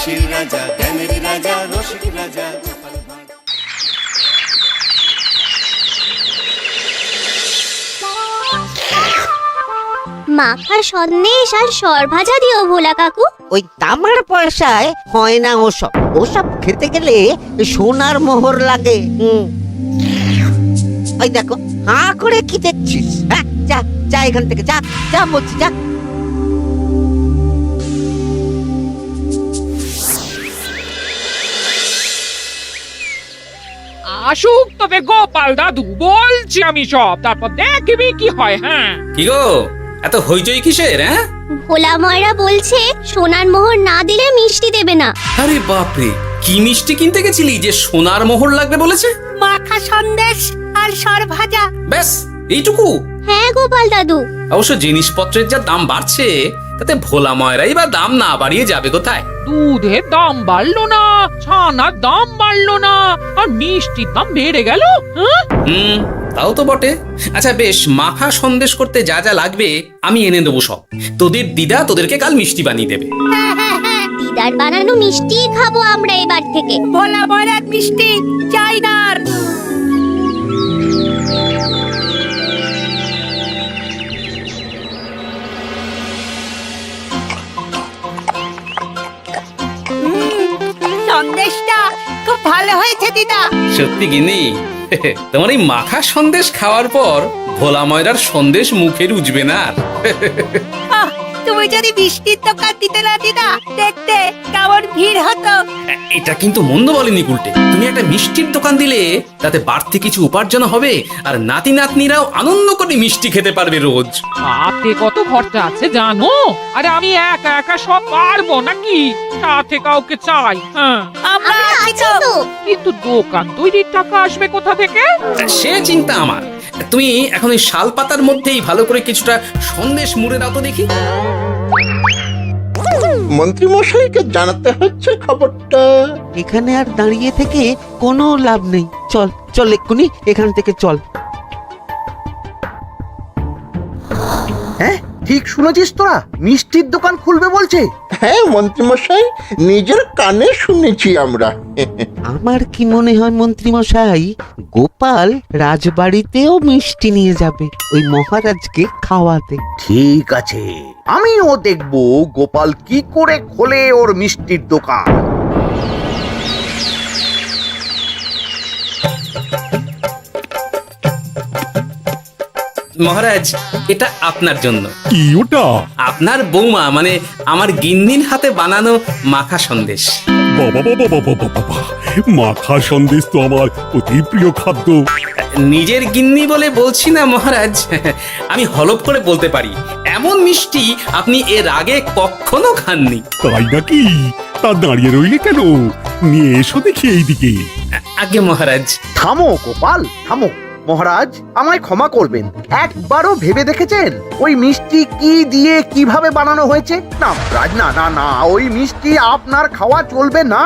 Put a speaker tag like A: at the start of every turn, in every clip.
A: হাসির রাজা, জ্ঞানের রাজা, রসিক রাজা।
B: মাখা সন্দেশ আর সরভাজা দিও ভোলা কাকু।
C: ওই তামার পয়সায় হয় না ওসব। ওসব খেতে গেলে সোনার মোহর লাগে। ওই দেখো, হাঁ করে কি দেখছিস? হ্যাঁ, যা যা এখান থেকে, যা যা বলছি, যা।
D: আসুক তবে গোপাল দাদু, বলছি আমি সব, তারপর দেখবি কি হয়। হ্যাঁ
E: কি গো, এত হইচই কিসের? হ্যাঁ,
B: ভোলা ময়রা বলছে সোনার মোহর না দিলে মিষ্টি দেবে না।
E: আরে বাপরে, কি মিষ্টি কিনতে গেছিলি যে সোনার মোহর লাগবে বলেছে?
F: মাখা সন্দেশ আর সরভাজা।
E: ব্যাস এইটুকু?
B: হ্যাঁ গোপাল দাদু।
E: অবশ্য জিনিসপত্রের যা দাম বাড়ছে, তাতে ভোলা ময়রাই বা দাম না বাড়িয়ে যাবে কোথায়?
D: দুধের দাম বাড়লো না, ছানার দাম বাড়লো না, আর মিষ্টির দাম বেড়ে গেল। হ্যাঁ,
E: তাও তো বটে। আচ্ছা বেশ, মাখা সন্দেশ করতে যা যা লাগবে আমি এনে দেবো সব। তোদের দিদা তোদেরকে কাল মিষ্টি বানিয়ে দেবে।
B: দিদার বানানো মিষ্টি খাবো আমরা এবার থেকে।
F: ভোলা ময়রার মিষ্টি চাই না আর। সন্দেশটা খুব ভালো হয়েছে দিদা।
E: সত্যি গিনি, তোমার এই মাখা সন্দেশ খাওয়ার পর ভোলা ময়রার সন্দেশ মুখে রুজবে না আর।
F: আহ, তুমি যদি মিষ্টির দোকান দিতে না দিদা, দেখতে কেমন ভিড় হতো।
E: এটা কিন্তু মন্দ বলেনি গুলটে। তুমি একটা মিষ্টির দোকান দিলে তাতে বাড়তি কিছু উপার্জন হবে, আর নাতি নাতনিরাও আনন্দ করে মিষ্টি খেতে পারবে রোজ।
D: হাতে কত খরচা আছে জানো? আরে আমি একা একা সব পারবো নাকি? সাথে কাউকে চাই। হ্যাঁ,
F: আমরা আছি তো।
D: কিন্তু দোকান তৈরির টাকা আসবে কোথা থেকে?
E: সে চিন্তা আমার। তুমি এখন ওই শাল পাতার মধ্যেই ভালো করে কিছুটা সন্দেশ মুড়ে দাও তো দেখি।
G: মন্ত্রী মশাইকে জানাতে হচ্ছে খবরটা।
C: এখানে আর দাঁড়িয়ে থেকে কোনো লাভ নেই। চল চল, এক্ষুনি এখান থেকে চল।
H: হ্যাঁ, ঠিক শুনেছিস তোরা, মিষ্টির দোকান খুলবে বলছে।
G: হ্যাঁ মন্ত্রী মশাই, নিজের কানে শুনেছি আমরা।
C: আমার কি মনে হয় মন্ত্রী মশাই, গোপাল রাজবাড়িতেও মিষ্টি নিয়ে যাবে ওই মহারাজকে খাওয়াতে।
H: ঠিক আছে, আমিও দেখবো গোপাল কি করে খোলে ওর মিষ্টির দোকান।
E: মহারাজ, এটা আপনার জন্য।
I: কি ওটা?
E: আপনার বৌমা মানে আমার গিন্নির হাতে বানানো মাখা সন্দেশ।
I: বাবা বাবা বাবা বাবা, মাখা সন্দেশ তো আমার অতি প্রিয় খাদ্য।
E: নিজের গিন্নি বলে বলছি না মহারাজ, আমি হলফ করে বলতে পারি এমন মিষ্টি আপনি এর আগে কখনো খাননি।
I: তাই নাকি? তা দাঁড়িয়ে রইলে কেন? নিয়ে এসো দেখি এইদিকে।
E: আগে মহারাজ।
H: থামো গোপাল, থামো। মহারাজ, আমায় ক্ষমা করবেন, একবারও ভেবে দেখেছেন ওই মিষ্টি কি দিয়ে কিভাবে বানানো হয়েছে? না মহারাজ, না না না, ওই মিষ্টি আপনার খাওয়া চলবে না।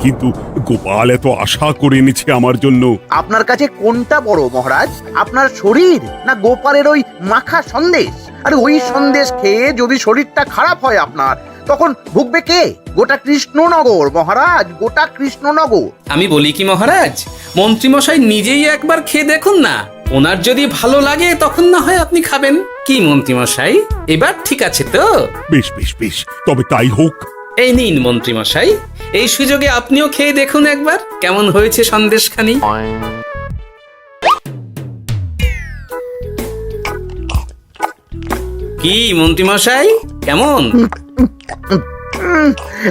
I: কিন্তু গোপাল এত আশা করে এনেছে আমার জন্য।
H: আপনার কাছে কোনটা বড় মহারাজ, আপনার শরীর না গোপালের ওই মাখা সন্দেশ? আরে ওই সন্দেশ খেয়ে যদি শরীরটা খারাপ হয় আপনার, তখন ভুগবে কে? গোটা কৃষ্ণনগর মহারাজ, গোটা কৃষ্ণনগর।
E: আমি বলি কি মহারাজ, মন্ত্রীমশাই নিজেই একবার খেয়ে দেখুন না, ওনার যদি ভালো লাগে তখন না হয় আপনি খাবেন। কি মন্ত্রীমশাই, এবার ঠিক আছে তো?
I: বেশ বেশ বেশ, তবে তাই হোক।
E: এই নিন মন্ত্রীমশাই, এই সুযোগে আপনিও খেয়ে দেখুন একবার কেমন হয়েছে সন্দেশখানি। কি মন্ত্রীমশাই, কেমন?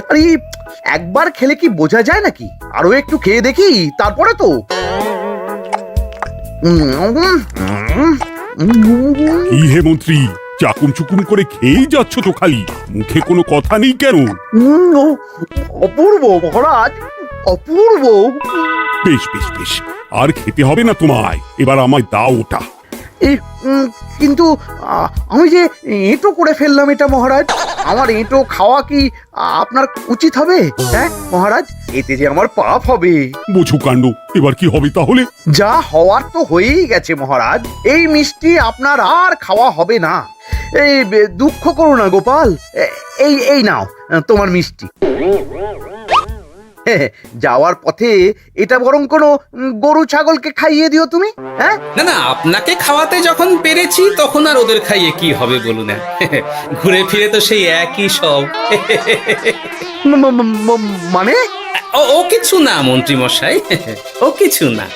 H: আরে একবার খেলে কি বোঝা যায় নাকি? আরো একটু খেয়ে দেখি তারপরে তো।
I: কি হে মন্ত্রী, চাকুম চুকুম করে খেয়েই যাচ্ছ তো খালি, মুখে কোনো কথা নেই কেন?
H: অপূর্ব মহারাজ, অপূর্ব।
I: বেশ বেশ বেশ, আর খেতে হবে না তোমায়, এবার আমায় দাও ওটা।
H: কিন্তু আমি যে এঁটো করে ফেললাম এটা মহারাজ, আমার এঁটো খাওয়া কি আপনার উচিত হবে? হ্যাঁ মহারাজ, এতে যে আমার পাপ হবে।
I: বোঝো কাণ্ড, এবার কি হবে তাহলে?
H: যা হওয়ার তো হয়েই গেছে মহারাজ, এই মিষ্টি আপনার আর খাওয়া হবে না। এই দুঃখ করো না গোপাল, এই এই নাও তোমার মিষ্টি। যাওয়ার পথে এটা বরং কোনো গরু ছাগলকে খাইয়ে দিও তুমি। হ্যাঁ,
E: না না, আপনাকে খাওয়াতে যখন পেরেছি তখন আর ওদের খাইয়ে কি হবে বলুন না। ঘুরে ফিরে তো সেই একই সব।
H: মানে
E: ও কিছু না মন্ত্রী মশাই, ও কিছু না।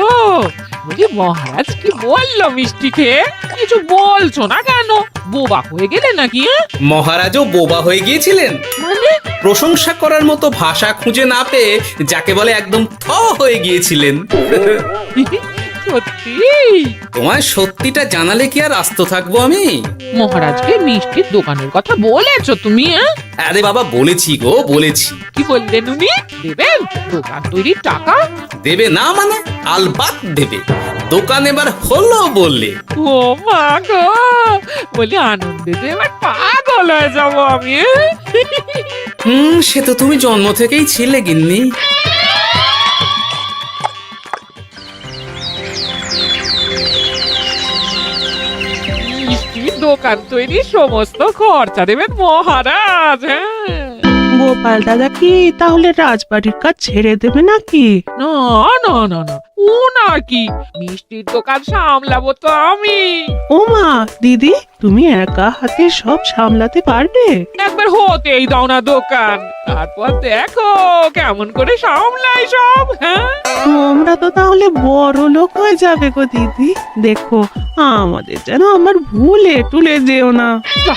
D: ও বলি মহারাজ কি বললো মিষ্টি খেয়ে? কিছু বলছো না কেন? বোবা হয়ে গেলে নাকি?
E: মহারাজও বোবা হয়ে গিয়েছিলেন?
D: মানে
E: প্রশংসা করার মতো ভাষা খুঁজে না পেয়ে যাকে বলে একদম থ হয়ে গিয়েছিলেন।
D: সত্যি?
E: তোমায় সত্যিটা জানালে কি আর আস্ত থাকবো আমি?
D: মহারাজকে মিষ্টির দোকানের কথা বলেছো তুমি?
E: আরে বাবা, বলেছি গো, বলেছি।
D: কি বললেন উনি? দেবেন দোকান তৈরির টাকা?
E: দেবে না মানে? আলবাত দেবে। দোকান এবার হলো বললে।
D: ও মা গো, বলি আনন্দে যে এবার পাগল হয়ে যাবো আমি।
E: সে তো তুমি জন্ম থেকেই ছিলে গিন্নি।
D: মিষ্টির দোকান তৈরির সমস্ত খরচা দেবেন মহারাজ। হ্যাঁ,
J: গোপাল দাদা কি তাহলে রাজবাড়ির কাজ ছেড়ে দেবে নাকি?
D: না না না না, ও নাকি, মিষ্টির দোকান সামলাবো তো আমি।
J: ওমা দিদি, তুমি একা হাতে সব সামলাতে পারবে?
D: একবার হতেই দাও না দোকান, তারপর দেখো কেমন করে সামলাই সব। হ্যাঁ,
J: তোমরা তো তাহলে বড় লোক হয়ে যাবে গো দিদি। দেখো আমাদের যেন আমার ভুলে টুলে যেও না।
D: যা,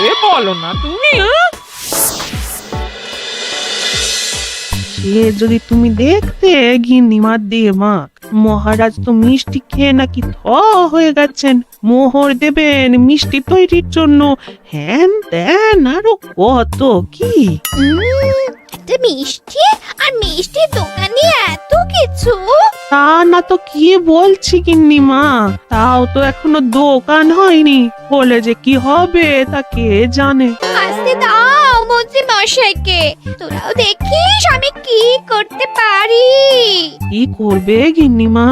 D: এ বলো না তুমি।
J: সে যদি তুমি দেখতে গিন্নিমার দিয়ে মাক, মহারাজ তো মিষ্টি খেয়ে নাকি থ হয়ে গেছেন। মোহর দেবেন মিষ্টি তৈরির জন্য, হ্যান ত্যান আরো কত কি।
B: একটা মিষ্টি আর মিষ্টির দোকানে এত কিছু।
J: তা না তো কি বলছি গিন্নিমা, তাও তো এখনো দোকান হয়নি, বলে যে কি হবে তা কে জানে।
B: আসতে দাও মন্ত্রী মশাইকে, তোরাও দেখিস আমি কি করতে পারি।
J: কি করবে গিন্নিমা?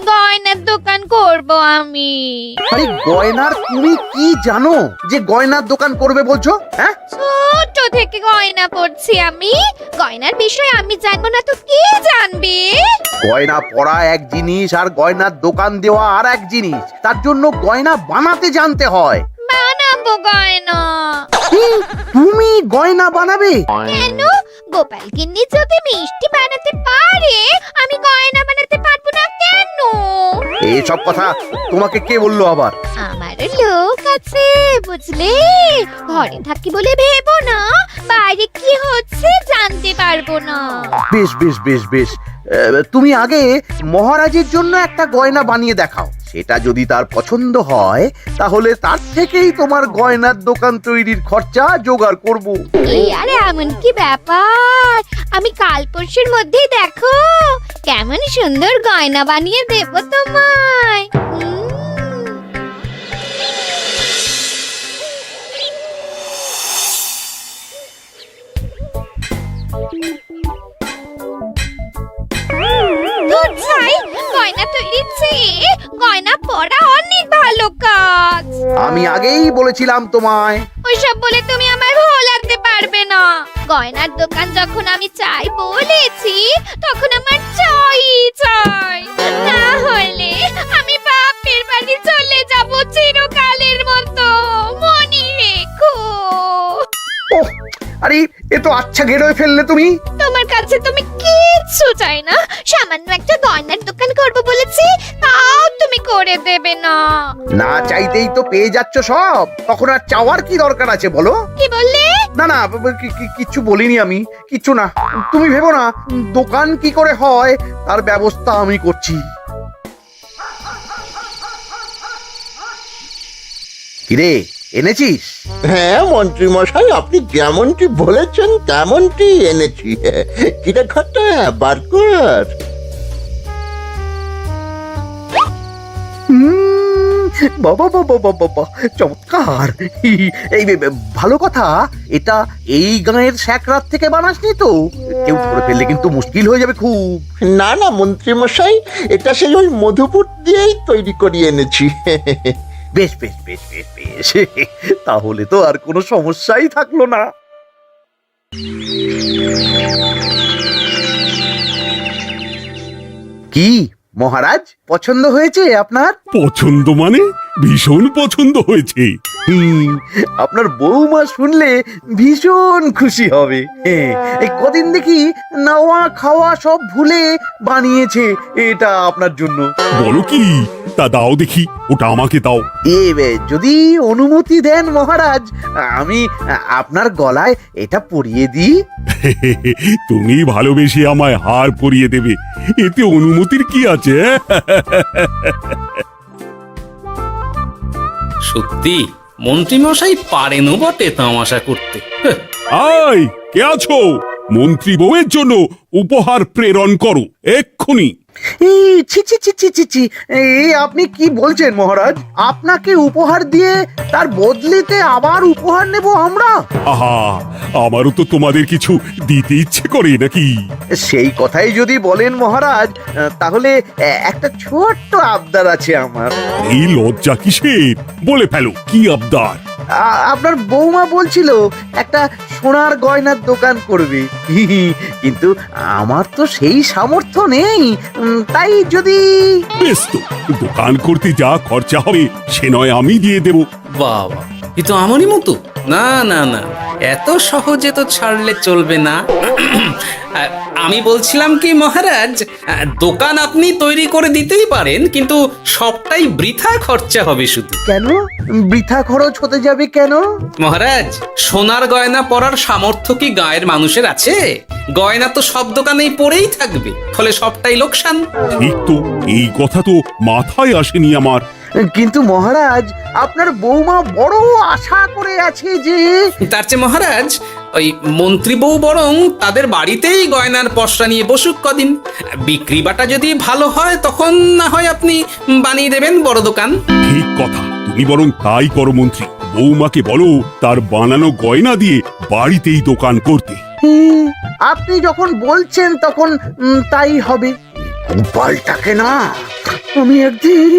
B: গয়নার দোকান করব আমি।
H: আরে গয়নার তুমি কি জানো যে গয়নার দোকান করবে বলছো? হ্যাঁ,
B: ছোট থেকে গয়না পড়ছি আমি, গয়নার বিষয়ে আমি জানবো না তো কে জানবে?
H: গয়না পরা এক জিনিস আর গয়নার দোকান দেওয়া আর এক জিনিস। তার জন্য গয়না বানাতে জানতে হয়।
B: বানাবো গয়না।
H: তুমি গয়না বানাবে?
B: কেন? গোপাল গিন্নি যদি মিষ্টি বানাতে পারে, আমি গয়না বানাতে পারবো না কেন?
H: এসব কথা তোমাকে কে বললো আবার?
B: আমার লোক আছে বুঝলে, ঘরে থাকি বলে ভেবো না, বাইরে কি হচ্ছে জানতে পারবো না।
H: বেশ বেশ বেশ বেশ, তুমি আগে মহারাজের জন্য একটা গয়না বানিয়ে দেখাও। সেটা যদি তার পছন্দ হয় তাহলে তার থেকেই তোমার গয়নার দোকান তৈরির খরচা জোগাড় করব।
B: এই আরে এমন কি ব্যাপার, আমি কাল পরশুর মধ্যেই দেখো কেমন সুন্দর গয়না বানিয়ে দেবো তোমায়। দুধ ছাই, গয়না তৈরির চেয়ে গয়না পরা অনেক ভালো কাজ।
H: আমি আগেই বলেছিলাম তোমায়।
B: ওইসব বলে তুমি আমায় ভোলাতে পারবে না। গয়নার দোকান যখন আমি চাই বলেছি, তখন আমার চাই চাই, না হলে আমি বাপের বাড়ি চলে যাব চিরকালের মতো, মনে রেখো।
H: ওহ, আরে এ তো আচ্ছা গেড়ে ফেললে তুমি।
B: তোমার কাছে তুমি কিচ্ছু চাই না, সামান্য একটা গয়নার দোকান করব বলেছি, তাও তুমি করে দেবে না।
H: না চাইতেই তো পেয়ে যাচ্ছ সব, তখন আর চাওয়ার কি দরকার আছে বলো?
B: কি বললে?
H: না না, কিচ্ছু বলিনি আমি, কিচ্ছু না। তুমি ভেবো না, দোকান কি করে হয় তার ব্যবস্থা আমি করছি। কিরে, এনেছিস?
G: হ্যাঁ মন্ত্রী মশাই, আপনি যেমনটি বলেছেন তেমনটি এনেছি। কিরে ঘটা, বার কর।
H: বাবা বাবা বাবা বাবা, চমৎকার। এই ভালো কথা, এটা এই গাঁয়ের স্যাকরাত থেকে বানাসনি তো? কেউ ধরে ফেললে কিন্তু মুশকিল হয়ে যাবে খুব।
G: না না মন্ত্রী মশাই, এটা সেই ওই মধুপুর দিয়েই তৈরি করিয়ে এনেছি।
H: বেশ বেশ বেশ বেশ বেশ, তাহলে তো আর কোনো সমস্যাই থাকলো না। কি মহারাজ, পছন্দ হয়েছে আপনার?
I: পছন্দ মানে ভীষণ পছন্দ হয়েছে।
H: আপনার বৌমা শুনলে ভীষণ খুশি হবে। এই কদিন দেখি নাওয়া খাওয়া সব ভুলে বানিয়েছে এটা আপনার জন্য।
I: বলো কি, তা দাও দেখি, ওটা আমাকে দাও।
H: যদি অনুমতি দেন মহারাজ, আমি আপনার গলায় এটা পরিয়ে দিই।
I: তুমি ভালোবেসে আমায় হার পরিয়ে দেবে, এতে অনুমতির কি আছে?
E: সত্যি মন্ত্রীমশাই পারেনও বটে তামাশা করতে।
I: আয়, কে আছো? মন্ত্রী বউয়ের জন্য উপহার প্রেরণ করো এক্ষুনি।
H: এই ছি ছি ছি ছি ছি ছি, এই আপনি কি বলছেন মহারাজ? আপনাকে উপহার দিয়ে তার বদলেতে আবার উপহার নেব আমরা?
I: আহা, আমারও তো তোমাদের কিছু দিতে ইচ্ছে করে নাকি?
H: সেই কথাই যদি বলেন মহারাজ, তাহলে একটা ছোট্ট আবদার আছে আমার।
I: এই লজ্জা কিসের? বলে ফেলো, কি আবদার?
H: আপনার বৌমা বলছিল একটা সোনার গয়নার দোকান করবে, কিন্তু আমার তো সেই সামর্থ্য নেই। তাই যদি...
I: বেশ তো, দোকান করতে যা খরচা হবে সে নয় আমি দিয়ে দেব।
E: বাবা, এ তো আমারই মতো। না না না, এত সহজে তো ছাড়লে চলবে না। আমি বলছিলাম কি মহারাজ, দোকান আপনি তৈরি করে দিতেই পারেন, কিন্তু সবটাই বৃথা খরচা হবে শুধু।
H: কেন বৃথা খরচ হতে যাবে কেন?
E: মহারাজ, সোনার গয়না পরার সামর্থ্য কি গায়ের মানুষের আছে? গয়না তো সব দোকানেই পড়েই থাকবে, ফলে সবটাই লোকসান।
I: ঠিক তো, এই কথা তো মাথায় আসেনি আমার।
H: কিন্তু মহারাজ, আপনার বৌমা বড় আশা করে আছে যে...
E: তার চেয়ে মহারাজ, ওই মন্ত্রী বউ বরং তাদের বাড়িতেই গয়নার পসরা নিয়ে বসুক কদিন। বিক্রি বাটা যদি ভালো হয় তখন না হয় আপনি বানিয়ে দেবেন বড় দোকান।
I: ঠিক কথা, তুমি বরং তাই করো মন্ত্রী। বৌমাকে বলো তার বানানো গয়না দিয়ে বাড়িতেই দোকান করতে।
H: আপনি যখন বলছেন তখন তাই হবে। গোপালটাকে না আমি একদিন...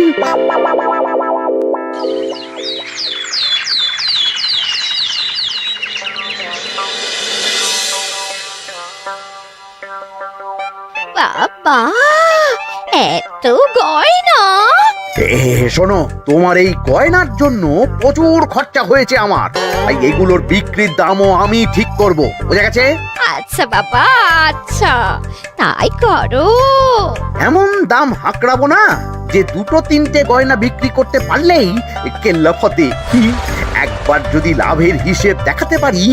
B: বাবা, এত গয়না!
H: শোনো, তোমার এই গয়নার জন্য প্রচুর খরচা হয়েছে আমার, তাই এগুলোর বিক্রির দামও আমি ঠিক করব, বুঝা গেছে?
B: আচ্ছা বাবা, আচ্ছা, তাই করো।
H: এমন দাম হাঁকড়াবো না যে দুটো তিনটে গয়না বিক্রি করতে পারলেই কেল্লা ফতে। একবার যদি লাভের হিসেব দেখাতে পারি,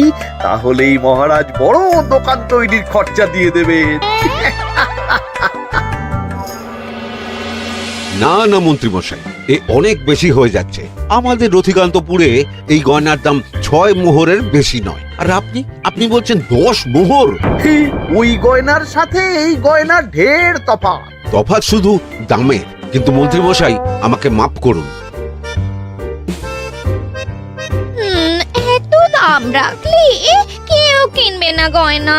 H: তাহলেই মহারাজ বড় দোকান তৈরির খরচা দিয়ে দেবে।
C: না না মন্ত্রী মশাই, এ অনেক বেশি হয়ে যাচ্ছে। আমাদের রথিকান্তপুরে এই গয়নার দাম 6 মোহরের বেশি নয়, আর আপনি বলছেন 10 মোহর?
H: ওই গয়নার সাথে এই গয়নার ঢের তফাৎ।
C: তফাৎ শুধু দামের, কিন্তু মন্ত্রী মশাই আমাকে মাফ করুন।
B: এত দাম রাখলে কেউ কিনবে না গয়না।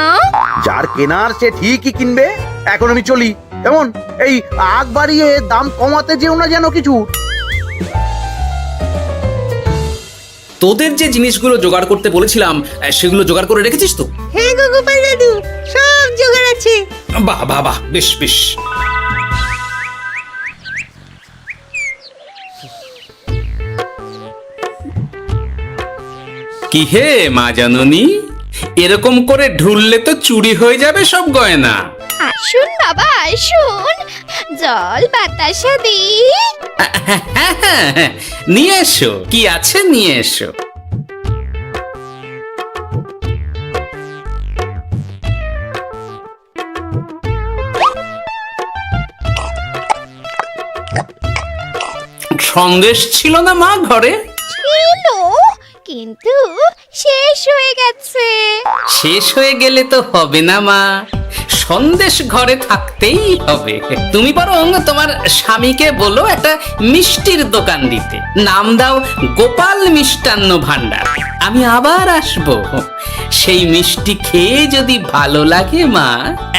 H: যার কেনার সে ঠিকই কিনবে। এখন আমি চলি, কেমন? এই আগ বাড়িয়ে দাম কমাতে যেও না যেন কিছু।
E: তোদের যে জিনিসগুলো জোগাড় করতে বলেছিলাম সেগুলো জোগাড় করে রেখেছিস তো?
F: হ্যাঁ গো গোপাল দাদু, সব জোগাড় আছে।
E: বাহ বাহ বাহ, বেশ বেশ। কি হে মা জাননী, এরকম করে ঢুললে তো চুরি হয়ে যাবে সব গয়না।
B: আসুন বাবা, আসুন, জল বাতাসা দিই।
E: নিয়ে এসো, কি আছে নিয়ে এসো। সন্দেশ ছিল না মা ঘরে?
B: ছিল, কিন্তু শেষ হয়ে গেছে।
E: শেষ হয়ে গেলে তো হবে না মা, সন্দেশ ঘরে থাকতেই হবে। তুমি বরং তোমার স্বামীকে বলো একটা মিষ্টির দোকান দিতে, নাম দাও গোপাল মিষ্টান্ন ভান্ডার। আমি আবার আসবো, সেই মিষ্টি খেয়ে যদি ভালো লাগে মা,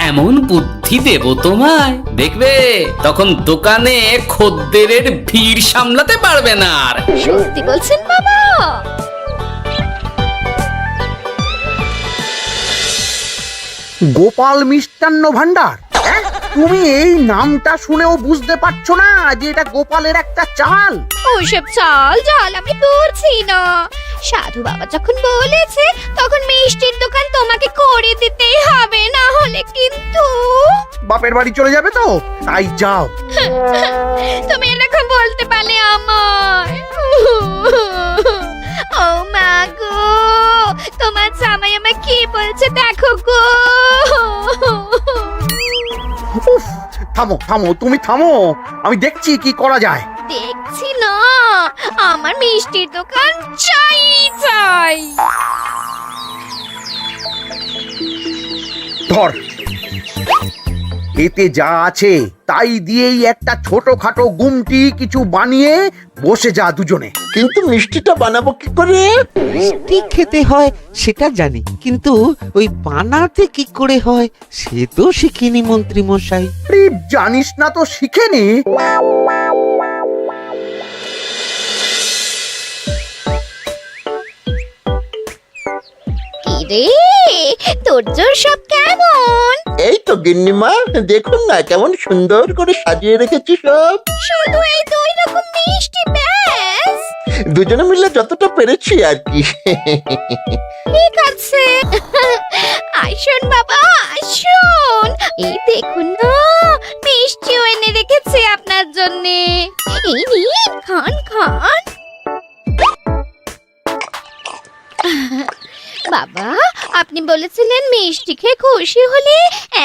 E: এমন বুদ্ধি দেব তোমায়, দেখবে তখন দোকানে খদ্দেরের ভিড় সামলাতে পারবে না আর।
B: সত্যি বলছেন বাবা?
H: গোপাল মিষ্টান্ন ভান্ডার? তুমি এই নামটা শুনেও বুঝতে পারছো না যে এটা গোপালের একটা চাল?
B: ওইসব চাল জাল আমি বলছি না। সাধু বাবা যখন বলেছে তখন মিষ্টির দোকান তোমাকে করে দিতেই হবে, না হলে কিন্তু
H: বাপের বাড়ি চলে যাবে তো, তাই যাও।
B: তুমি এরকম বলতে পারলে আমার। ও মা গো, তোমার জামাই আমায় কি বলছে দেখো গো।
H: উফ, থামো থামো, তুমি থামো, আমি দেখছি কি করা যায়।
B: দেখছি না, আমার মিষ্টির দোকান চাই চাই।
H: ধর, এতে যা আছে তাই দিয়েই একটা ছোটখাটো গুমটি কিছু বানিয়ে বসে যা দুজনে।
G: কিন্তু মিষ্টিটা বানাবো কি করে?
K: মিষ্টি খেতে হয় সেটা জানি, কিন্তু ওই বানাতে কি করে হয় সে তো শিখিনি মন্ত্রী মশাই।
H: আরে, জানিস না তো শিখে নে।
B: কি রে, তোর জোর সব কেমন?
G: এই তো গিন্নিমা, দেখুন না কেমন সুন্দর করে সাজিয়ে রেখেছি সব।
B: শুধু এই দুই রকম মিষ্টি ব্যাস?
G: দুজনে মিলে যতটা পেরেছি আর কি।
B: ঠিক আছে, আসুন বাবা আসুন, এই দেখুন না মিষ্টিও এনে রেখেছি আপনার জন্যে। এই নিন, খান খান। বাবা, আপনি বলেছিলেন মিষ্টি খেয়ে খুশি হলে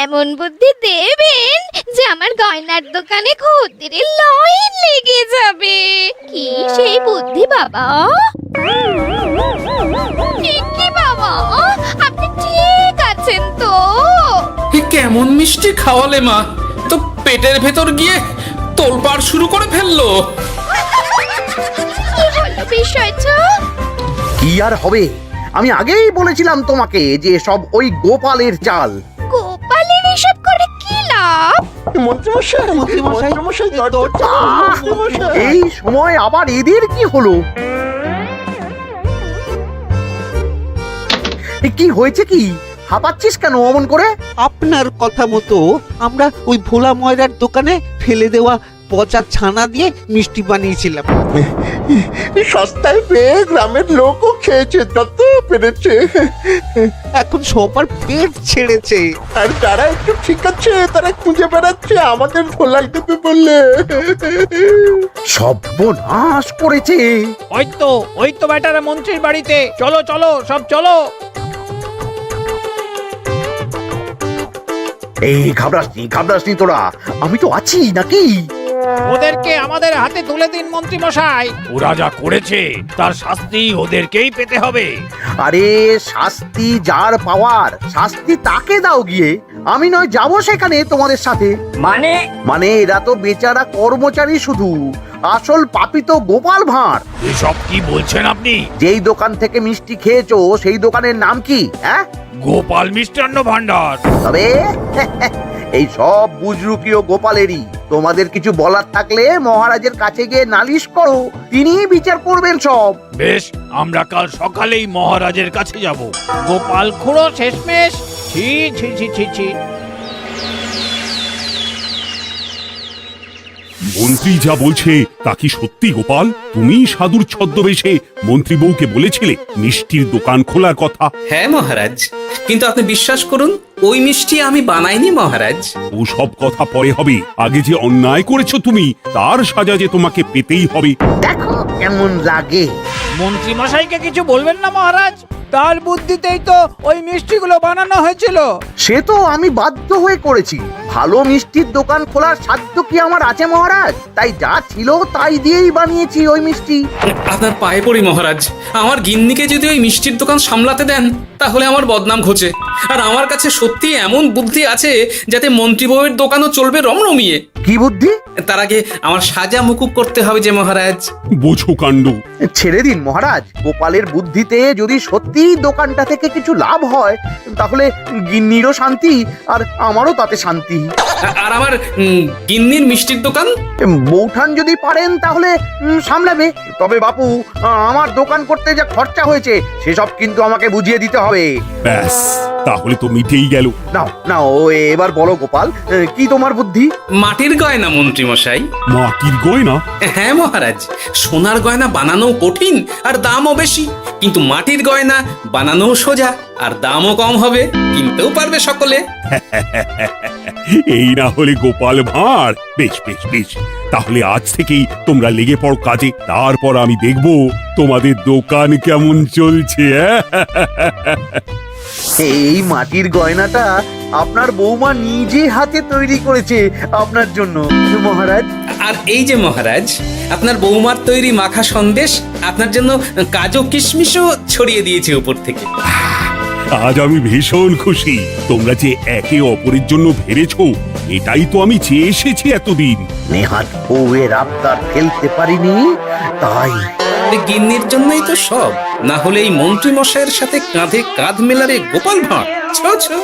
B: এমন বুদ্ধি দেবেন যে আমার গয়নার দোকানে খদ্দেরের লাইন লেগে যাবে। কি সেই বুদ্ধি বাবা? ঠিক কি বাবা, আপনি ঠিক আছেন তো?
E: এ কেমন মিষ্টি খাওয়ালে মা, তো পেটের ভেতর গিয়ে তোলপাড় শুরু করে ফেললো।
B: কি হলো বিষয়টা?
H: কি আর হবে, আমি আগেই বলেছিলাম তোমাকে যে সব ওই গোপালের চাল।
B: গোপালের এসব করে কি লাভ?
G: মন্ত্রীমশাই,
K: মন্ত্রীমশাই,
G: মন্ত্রীমশাই,
K: দরজা
G: মন্ত্রীমশাই।
H: এই সময় আবার এদের কি হলো? এ কি হয়েছে কি? হাঁপাচ্ছিস কেন অমন করে?
K: আপনার কথা মতো আমরা ওই ভোলা ময়রার দোকানে ফেলে দেওয়া পচা ছানা দিয়ে মিষ্টি বানিয়েছিলাম।
G: সস্তায় পেয়ে গ্রামের লোকও খেয়েছে যত পেরেছে।
K: এখন সবার পেট ছেড়েছে।
G: আর যারা একটু ঠিক আছে তারা খুঁজে বেড়াচ্ছে আমাদের ভোলাই দেবে বললে।
H: সর্বনাশ করেছে।
D: ওই তো বেটারা মন্ত্রীর বাড়িতে, চলো চলো সব চলো।
H: এই ঘাবড়াসনি তোরা, আমি তো আছি নাকি?
D: ওদেরকে আমাদের হাতে তুলে দিন মন্ত্রী মশাই। ওরা যা করেছে তার শাস্তি ওদেরকেই পেতে হবে।
H: আরে শাস্তি যার পাওয়ার শাস্তি তাকে দাও গিয়ে, আমি নয় যাবো সেখানে তোমাদের সাথে। মানে এরা তো বেচারা কর্মচারী শুধু, আসল পাপী তো গোপাল ভাঁড়।
D: এসব কি বলছেন আপনি?
H: যেই দোকান থেকে মিষ্টি খেয়েছো সেই দোকানের নাম কি? হ্যাঁ,
D: গোপাল মিষ্টান্ন ভান্ডার।
H: তবে এই সব বুজরুকিও গোপালেরই। তোমাদের কিছু বলার থাকলে মহারাজের কাছে গিয়ে নালিশ করো, তিনিই বিচার করবেন সব।
D: বেশ, আমরা কাল সকালেই মহারাজের কাছে যাব। গোপাল খুড়ো শেষমেশ। ছি ছি ছি ছি ছি।
I: মন্ত্রী যা বলছে তা কি সত্যি গোপাল? তুমি সাধুর ছদ্মবেশে মন্ত্রী বউকে বলেছিলে মিষ্টির দোকান খোলার কথা?
E: হ্যাঁ মহারাজ, কিন্তু আপনি বিশ্বাস করুন ওই মিষ্টি আমি বানাইনি মহারাজ।
I: ও সব কথা পরে হবে, আগে যে অন্যায় করেছো তুমি তার সাজা যে তোমাকে পেতেই হবে।
H: দেখো কেমন লাগে।
D: মন্ত্রী মশাইকে কিছু বলবেন না মহারাজ, তার বুদ্ধিতেই তো ওই মিষ্টিগুলো বানানো হয়েছিল।
H: সে তো আমি বাধ্য হয়ে করেছি, ভালো মিষ্টির দোকান খোলার সাধ্য কি আমার আছে মহারাজ? তাই যা ছিল তাই দিয়েই বানিয়েছি ওই মিষ্টি।
E: আপনার পায়ে পড়ি মহারাজ, আমার গিন্নিকে যদি ওই মিষ্টির দোকান সামলাতে দেন তাহলে আমার বদনাম ঘোচে। আর আমার কাছে সত্যি এমন বুদ্ধি আছে যাতে মন্ত্রী বউয়ের দোকানও চলবে রমরমিয়ে।
H: কি বুদ্ধি?
E: তার আগে আমার সাজা মুকুব করতে হবে যে মহারাজ।
I: বোঝো কাণ্ড।
H: ছেড়ে দিন মহারাজ, গোপালের বুদ্ধিতে যদি সত্যি দোকানটা থেকে কিছু লাভ হয় তাহলে গিন্নিরও শান্তি আর আমারও তাতে শান্তি।
E: আর আমার গিন্নির মিষ্টির দোকান?
H: বৌঠান যদি পারেন তাহলে সামলাবে। তবে বাপু, আমার দোকান করতে যা খরচা হয়েছে সেসব কিন্তু আমাকে বুঝিয়ে দিতে হবে।
I: ব্যাস, তাহলে তো মিটেই গেল।
H: নাও নাও, এবার বলো গোপাল, কি তোমার বুদ্ধি?
E: মাটির গয়না মন্ত্রী মশাই।
I: মাটির গয়না?
E: হ্যাঁ মহারাজ, সোনার গয়না বানানো কঠিন আর দামও বেশি, কিন্তু মাটির গয়না বানানো সোজা আর দামও কম হবে, কিনতেও পারবে সকলে।
I: এই না হলে গোপাল ভাঁড়। বেশ বেশ বেশ, তাহলে আজ থেকেই তোমরা লেগে পড়ো কাজে, তারপর আমি দেখব তোমাদের দোকান কেমন চলছে।
H: এই মাটির গয়নাটা আপনার বৌমা নিজে হাতে তৈরি করেছে আপনার জন্য মহারাজ।
E: আর এই যে মহারাজ, আপনার বৌমার তৈরি মাখা সন্দেশ আপনার জন্য কাজু কিশমিশও ছড়িয়ে দিয়েছে উপর থেকে।
I: আজ আমি ভীষণ খুশি। তোমরা যে একে অপরের জন্য ভেবেছো, এটাই তো আমি চেয়ে এসেছি এতদিন।
H: নেহাত বউয়ের আবদার ফেলতে পারিনি, তাই
E: এই গিন্নির জন্যই তো সব, না হলে এই মন্ত্রী মশাইয়ের সাথে কাঁধে কাঁধ মেলারে গোপাল ভাঁড়। ছো ছো।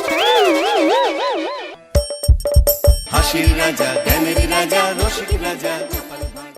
A: হাসির রাজা জ্ঞানের রাজা রসিক রাজা গোপাল